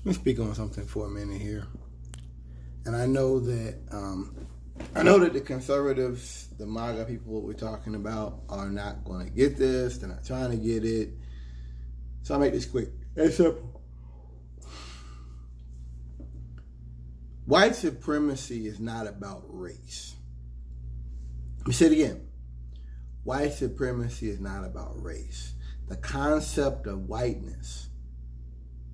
Let me speak on something for a minute here. And I know that the conservatives, the MAGA people, what we're talking about, are not going to get this. They're not trying to get it. So I'll make this quick. It's simple. White supremacy is not about race. Let me say it again. White supremacy is not about race. The concept of whiteness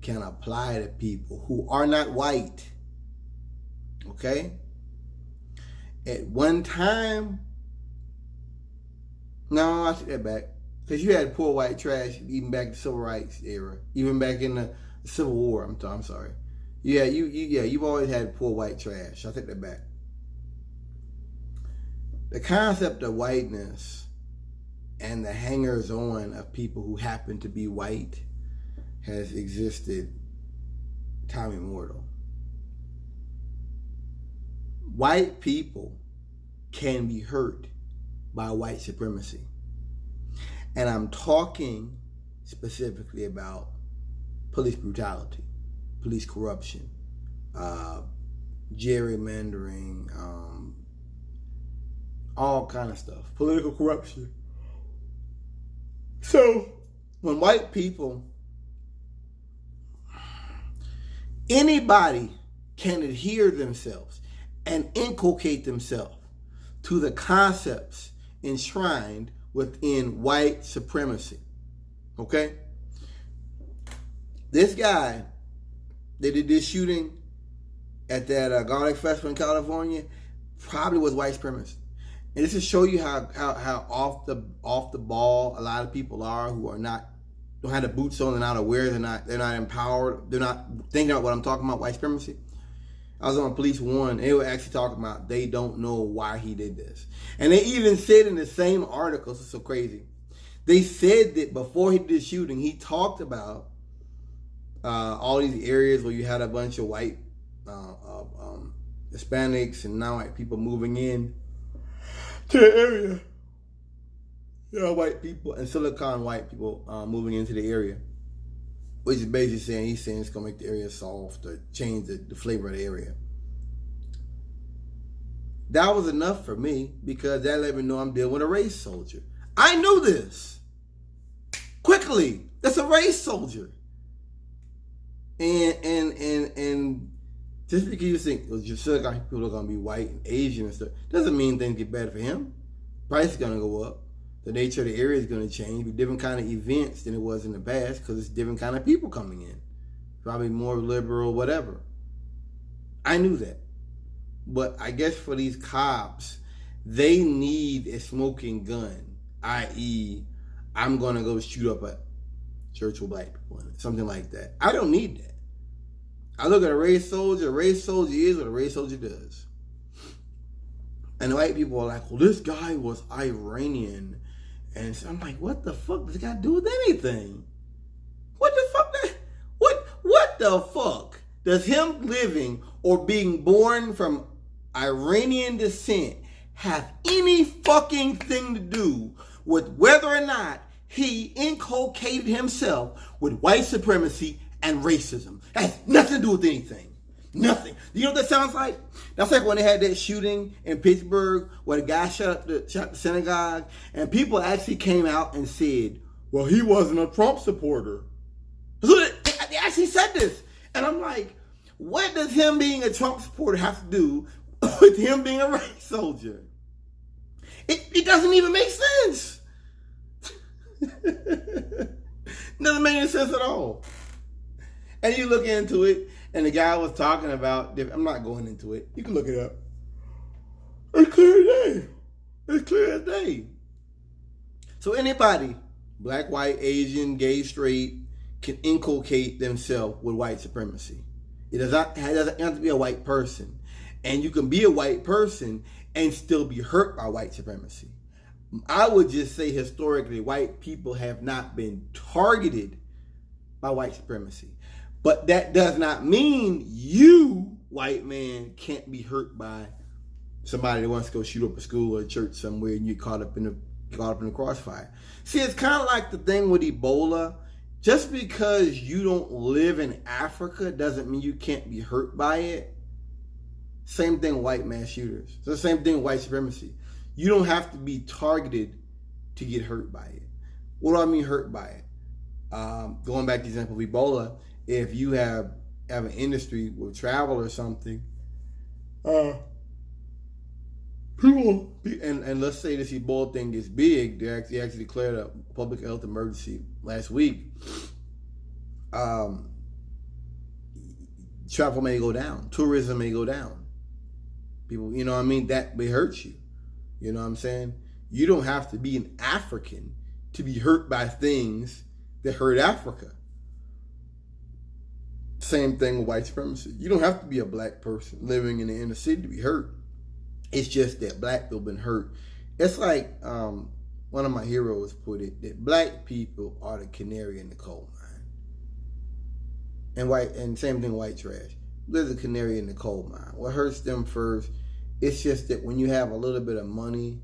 can apply to people who are not white. Okay? At one time, no, I take that back. Because you had poor white trash even back in the civil rights era, even back in the Civil War. I'm sorry. You've always had poor white trash. I take that back. The concept of whiteness and the hangers-on of people who happen to be white has existed time immemorial. White people can be hurt by white supremacy. And I'm talking specifically about police brutality, police corruption, gerrymandering, all kind of stuff, political corruption. So when white people, anybody can adhere themselves and inculcate themselves to the concepts enshrined within white supremacy. Okay? This guy that did this shooting at that garlic festival in California probably was white supremacist. And this to show you how off the ball a lot of people are who are not, don't have the boots on, they're not aware, they're not empowered, they're not thinking about what I'm talking about, white supremacy. I was on Police One, and they were actually talking about they don't know why he did this. And they even said in the same article, this is so crazy, they said that before he did the shooting, he talked about all these areas where you had a bunch of white Hispanics and non-white people moving in to the area. You know, white people and Silicon white people moving into the area. Which is basically saying, he's saying it's going to make the area soft or change the flavor of the area. That was enough for me because that let me know I'm dealing with a race soldier. I knew this. Quickly. That's a race soldier. And just because you think your Silicon people are going to be white and Asian and stuff, doesn't mean things get better for him. Price is going to go up. The nature of the area is going to change, be different kind of events than it was in the past because it's different kind of people coming in. Probably more liberal, whatever. I knew that. But I guess for these cops, they need a smoking gun, i.e., I'm going to go shoot up a church with black people in it, something like that. I don't need that. I look at a race soldier is what a race soldier does. And the white people are like, well, this guy was Iranian. And so I'm like, what the fuck does this got to do with anything? What the fuck? What the fuck does him living or being born from Iranian descent have any fucking thing to do with whether or not he inculcated himself with white supremacy and racism? That has nothing to do with anything. Nothing. You know what that sounds like? That's like when they had that shooting in Pittsburgh where the guy shot the synagogue and people actually came out and said, well, he wasn't a Trump supporter. So they actually said this. And I'm like, what does him being a Trump supporter have to do with him being a race soldier? It doesn't even make sense. Doesn't make any sense at all. And you look into it, and the guy was talking about, I'm not going into it. You can look it up. It's clear as day. It's clear as day. So anybody, black, white, Asian, gay, straight, can inculcate themselves with white supremacy. It doesn't have to be a white person. And you can be a white person and still be hurt by white supremacy. I would just say historically, white people have not been targeted by white supremacy. But that does not mean you, white man, can't be hurt by somebody that wants to go shoot up a school or a church somewhere and you're caught up in the crossfire. See, it's kind of like the thing with Ebola Just because you don't live in Africa doesn't mean you can't be hurt by it. Same thing with white mass shooters. So the same thing with white supremacy. You don't have to be targeted to get hurt by it. What do I mean hurt by it? Going back to the example of Ebola, if you have an industry with travel or something, people, and let's say this Ebola thing is big, they actually declared a public health emergency last week. Travel may go down, tourism may go down. People, you know what I mean? That may hurt you. You know what I'm saying? You don't have to be an African to be hurt by things that hurt Africa. Same thing with white supremacy. You don't have to be a black person living in the inner city to be hurt. It's just that black people been hurt. It's like one of my heroes put it, that black people are the canary in the coal mine. And same thing white trash. They're the canary in the coal mine. What hurts them first, it's just that when you have a little bit of money,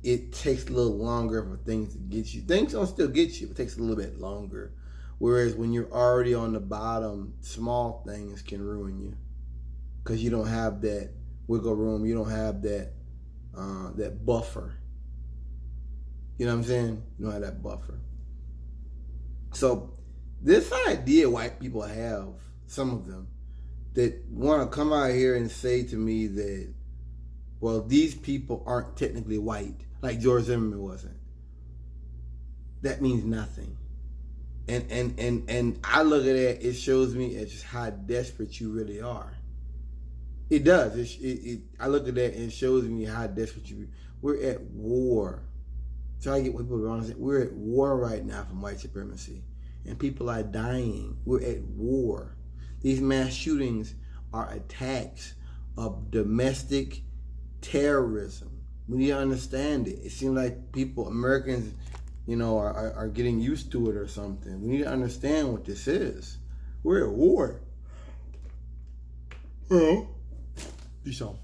it takes a little longer for things to get you. Things don't still get you, it takes a little bit longer. Whereas when you're already on the bottom, small things can ruin you. Because you don't have that wiggle room, you don't have that buffer. You know what I'm saying? You don't have that buffer. So this idea white people have, some of them, that want to come out here and say to me that, well, these people aren't technically white, like George Zimmerman wasn't. That means nothing. And I look at it, it shows me just how desperate you really are. It does. I look at that and it shows me how desperate you are. We're at war. Try to get people to understand. We're at war right now from white supremacy. And people are dying. We're at war. These mass shootings are attacks of domestic terrorism. We need to understand it. It seems like people, Americans, are getting used to it or something. We need to understand what this is. We're at war. Well, peace out.